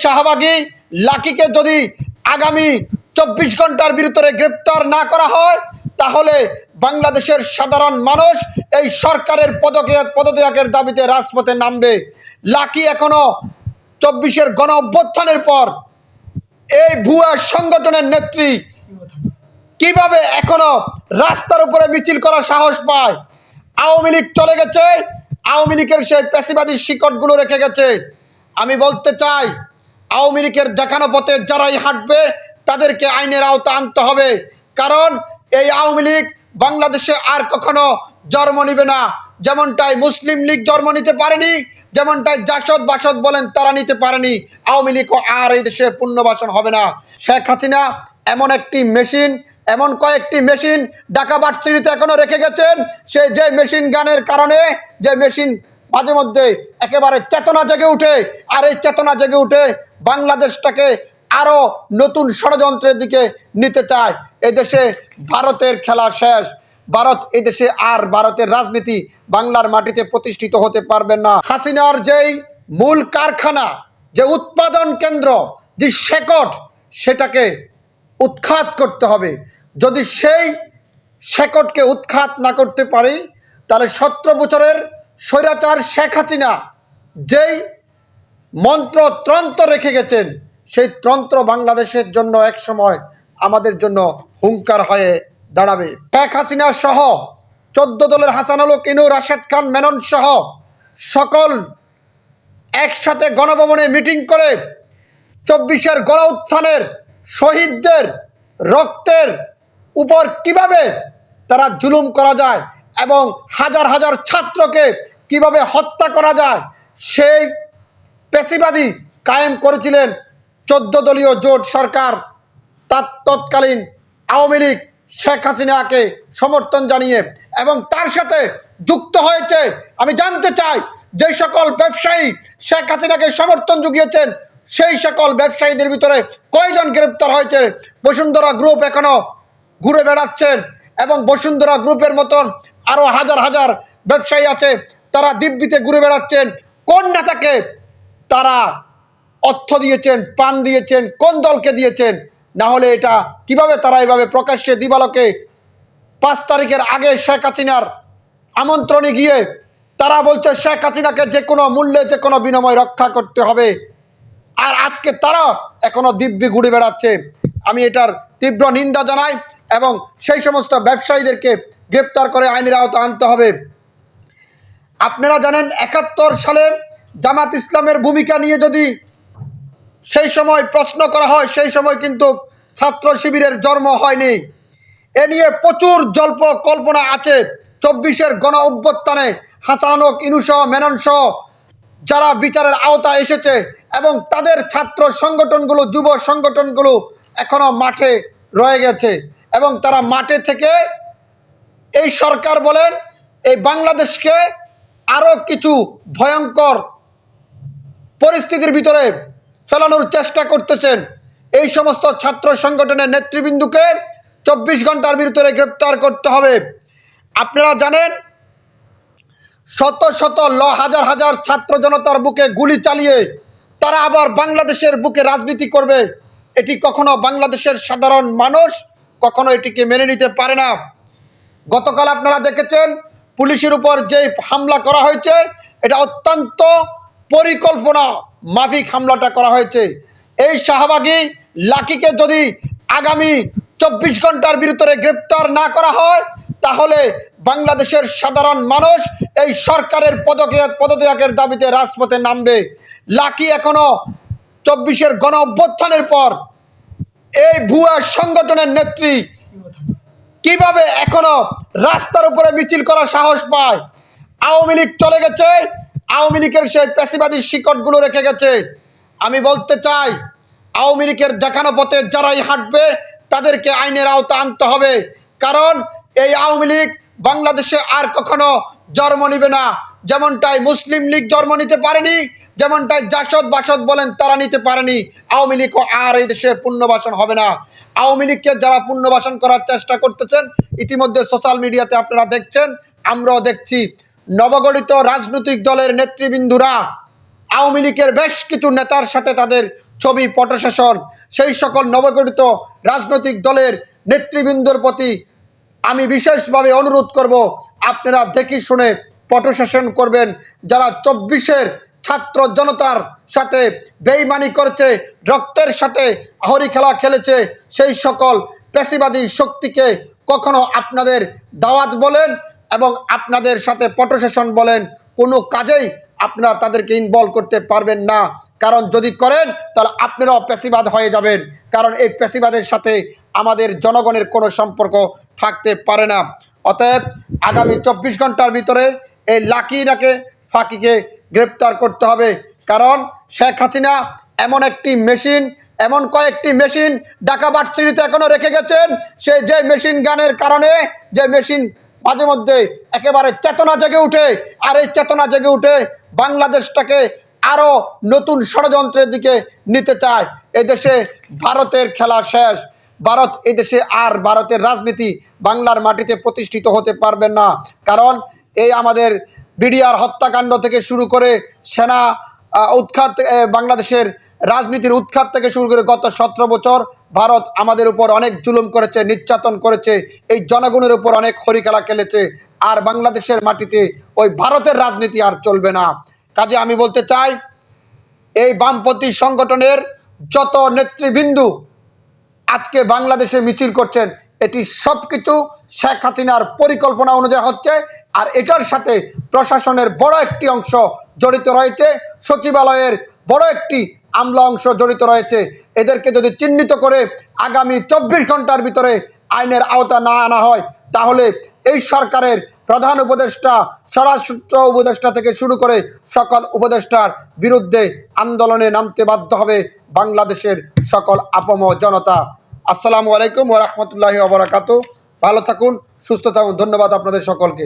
শাহবাগী লাকিকে যদি আগামী 24 ঘন্টার ভিতরে গ্রেপ্তার না করা হয় তাহলে বাংলাদেশের সাধারণ মানুষ এই সরকারের পদত্যাগের দাবিতে রাজপথে নামবে। লাকি এখনো 24-এর গণ অভ্যুত্থানের পর এই ভুয়া সংগঠনের নেত্রী কিভাবে এখনো রাস্তার উপরে মিছিল করার সাহস পায়? আওয়ামী লীগ চলে গেছে, আওয়ামী লীগের সেই পেশিবাদী শিকড়গুলো রেখে গেছে। আমি বলতে চাই, আওয়ামী লীগের দেখানো পথে যারাই হাঁটবে তাদেরকে আইনের আওতা আনতে হবে, কারণ এই আওয়ামী লীগ বাংলাদেশে আর কখনো জন্ম নিবে না। যেমনটাই মুসলিম লীগ জন্ম নিতে পারেনি, যেমনটাই জাসদ বাসদ বলেন তারা নিতে পারেনি, আওয়ামী লীগও আর এই দেশে পুনর্বাসন হবে না। শেখ হাসিনা এমন একটি মেশিন, এমন কয়েকটি মেশিন ঢাকা ভার্সিটিতে এখনো রেখে গেছেন। যে মেশিন গানের কারণে যে মেশিন মাঝে মধ্যে একেবারে চেতনা জেগে উঠে, আর এই চেতনা জেগে উঠে বাংলাদেশটাকে আরো নতুন ষড়যন্ত্রের দিকে নিতে চায়। এদেশে ভারতের খেলা শেষ। ভারত এদেশে আর ভারতের রাজনীতি বাংলার মাটিতে প্রতিষ্ঠিত হতে পারবে না। হাসিনার যেই মূল কারখানা, যে উৎপাদন কেন্দ্র, যে শেকট, সেটাকে উৎখাত করতে হবে। যদি সেই শেকটকে উৎখাত না করতে পারি তাহলে 17 বছরের স্বৈরাচার শেখ হাসিনা যেই মন্ত্রতন্ত্র রেখে গেছেন সেই তন্ত্র বাংলাদেশের জন্য একসময় আমাদের জন্য হুঙ্কার হয়ে দাঁড়াবে। শেখ হাসিনা সহ 14 দলের হাসানুল হক ইনু, রাশেদ খান মেনন সহ সকল একসাথে গণভবনে মিটিং করে 24-এর গণ উত্থানের শহীদদের রক্তের উপর কিভাবে তারা জুলুম করা যায় এবং হাজার হাজার ছাত্রকে কিভাবে হত্যা করা যায় সেই পেশিবাদী কায়েম করেছিলেন 14 দলীয় জোট সরকার। তৎকালীন আওয়ামী লীগ শেখ হাসিনাকে সমর্থন জানিয়ে এবং তার সাথে যুক্ত হয়েছে। আমি জানতে চাই, যে সকল ব্যবসায়ী শেখ হাসিনাকে সমর্থন জুগিয়েছেন সেই সকল ব্যবসায়ীদের ভিতরে কয়জন গ্রেপ্তার হয়েছে? বসুন্ধরা গ্রুপ এখনো ঘুরে বেড়াচ্ছেন এবং বসুন্ধরা গ্রুপের মতন আরো হাজার হাজার ব্যবসায়ী আছে, তারা দিব্যিতে ঘুরে বেড়াচ্ছেন। কোন নেতাকে তারা অর্থ দিয়েছেন, পান দিয়েছেন, কোন দলকে দিয়েছেন? না হলে এটা কিভাবে তারা এভাবে প্রকাশ্যে দিবালোকে 5 তারিখের আগে শেখ হাসিনার আমন্ত্রণে গিয়ে তারা বলছে শেখ হাসিনাকে যে কোনো মূল্যে যে কোনো বিনিময় রক্ষা করতে হবে, আর আজকে তারা এখনো দিব্যি ঘুরে বেড়াচ্ছে। আমি এটার তীব্র নিন্দা জানাই এবং সেই সমস্ত ব্যবসায়ীদেরকে গ্রেপ্তার করে আইনের আওতা আনতে হবে। আপনারা জানেন 71 সালে জামাত ইসলামের ভূমিকা নিয়ে যদি সেই সময় প্রশ্ন করা হয়, সেই সময় কিন্তু ছাত্র শিবিরের জন্ম হয়নি। এ নিয়ে প্রচুর জল্প কল্পনা আছে। 24-এর গণ অভ্যুত্থানে হাসানুল হক ইনু সহ মেনন সহ যারা বিচারের আওতায় এসেছে এবং তাদের ছাত্র সংগঠনগুলো, যুব সংগঠনগুলো এখনো মাঠে রয়ে গেছে এবং তারা মাঠে থেকে এই সরকার বলেন এই বাংলাদেশকে আরো কিছু ভয়ঙ্কর পরিস্থিতির ভিতরে ফেলানোর চেষ্টা করতেছেন। এই সমস্ত ছাত্র সংগঠনের নেতৃবৃন্দকে 24 ঘন্টার ভিতরে গ্রেপ্তার করতে হবে। আপনারা জানেন শত শত হাজার হাজার ছাত্র জনতার বুকে গুলি চালিয়ে তারা আবার বাংলাদেশের বুকে রাজনীতি করবে, এটি কখনো বাংলাদেশের সাধারণ মানুষ কখনো এটিকে মেনে নিতে পারে না। গতকাল আপনারা দেখেছেন পুলিশের উপর যে হামলা করা হয়েছে, এটা অত্যন্ত পরিকল্পনা মাফিক হামলাটা করা হয়েছে। এই শাহবাগী লাকিকে যদি আগামী 24 ঘন্টার ভিতরে গ্রেপ্তার না করা হয় তাহলে বাংলাদেশের সাধারণ মানুষ এই সরকারের পদত্যাগের দাবিতে রাজপথে নামবে। লাকি এখনো 24-এর গণ অভ্যুত্থানের পর এই ভুয়া সংগঠনের নেত্রী কিভাবে এখনো রাস্তার উপরে মিছিল করার সাহস পায়? আওয়ামী লীগ চলে গেছে, আওয়ামী লীগের সেই পেশিবাদী শিকড়গুলো রেখে গেছে। আমি বলতে চাই, আওয়ামী লীগের দেখানো পথে যারাই হাঁটবে তাদেরকে আইনের আওতা আনতে হবে, কারণ এই আওয়ামী লীগ বাংলাদেশে আর কখনো জন্ম নিবে না। যেমনটাই মুসলিম লীগ জন্ম নিতে পারেনি, যেমনটাই জাসদ বাসদ বলেন তারা নিতে পারেনি, আওয়ামী লীগও আর এই দেশে পুনর্বাসন হবে না। আওয়ামী লীগকে যারা পুনর্বাসন করার চেষ্টা করতেছেন ইতিমধ্যে সোশ্যাল মিডিয়াতে আপনারা দেখছেন, আমরাও দেখছি, নবগঠিত রাজনৈতিক দলের নেতৃবৃন্দরা আওয়ামী লীগের বেশ কিছু নেতার সাথে তাদের ছবি পটশাসন, সেই সকল নবগঠিত রাজনৈতিক দলের নেতৃবৃন্দর প্রতি আমি বিশেষভাবে অনুরোধ করব, আপনারা দেখি শুনে পটশাসন করবেন। যারা 24-এর ছাত্র জনতার সাথে বেইমানি করেছে, রক্তের সাথে হরি খেলা খেলেছে, সেই সকল পেশিবাদী শক্তিকে কখনো আপনাদের দাওয়াত বলেন এবং আপনাদের সাথে পটশাসন বলেন কোনো কাজেই আপনারা তাদেরকে ইনভলভ করতে পারবেন না। কারণ যদি করেন তাহলে আপনারাও পেশিবাদ হয়ে যাবেন। কারণ এই পেশিবাদের সাথে আমাদের জনগণের কোনো সম্পর্ক থাকতে পারে না। অতএব আগামী 24 ঘন্টার ভিতরে এই লাকিনাকে ফাঁকিকে গ্রেপ্তার করতে হবে। কারণ শেখ হাসিনা এমন একটি মেশিন, এমন কয়েকটি মেশিন ঢাকা ভার্সিটিতে এখনো রেখে গেছেন। সে যে মেশিন গানের কারণে, যে মেশিন মাঝে মধ্যে একেবারে চেতনা জেগে উঠে, আর এই চেতনা জেগে উঠে বাংলাদেশটাকে আরও নতুন ষড়যন্ত্রের দিকে নিতে চায়। এদেশে ভারতের খেলা শেষ। ভারত এদেশে আর ভারতের রাজনীতি বাংলার মাটিতে প্রতিষ্ঠিত হতে পারবে না। কারণ এই আমাদের বিডিআর হত্যাকাণ্ড থেকে শুরু করে সেনা উৎখাত, বাংলাদেশের রাজনীতির উৎখাত থেকে শুরু করে গত 17 বছর ভারত আমাদের উপর অনেক জুলুম করেছে, নির্যাতন করেছে, এই জনগণের উপর অনেক হরিখেলা খেলেছে। আর বাংলাদেশের মাটিতে ওই ভারতের রাজনীতি আর চলবে না। কাজে আমি বলতে চাই, এই বামপন্থী সংগঠনের যত নেতৃবৃন্দু আজকে বাংলাদেশে মিছিল করছেন, এটি সব কিছু শেখ হাসিনার পরিকল্পনা অনুযায়ী হচ্ছে। আর এটার সাথে প্রশাসনের বড় একটি অংশ জড়িত রয়েছে, সচিবালয়ের বড় একটি আমলা অংশ জড়িত রয়েছে। এদেরকে যদি চিহ্নিত করে আগামী 24 ঘন্টার ভিতরে আইনের আওতা না আনা হয়, তাহলে এই সরকারের প্রধান উপদেষ্টা, স্বরাষ্ট্র উপদেষ্টা থেকে শুরু করে সকল উপদেষ্টার বিরুদ্ধে আন্দোলনে নামতে বাধ্য হবে বাংলাদেশের সকল আপামর জনতা। আসসালামু আলাইকুম ওয়া রাহমাতুল্লাহি ওয়া বারাকাতুহু। ভালো থাকুন, সুস্থ থাকুন। ধন্যবাদ আপনাদের সকলকে।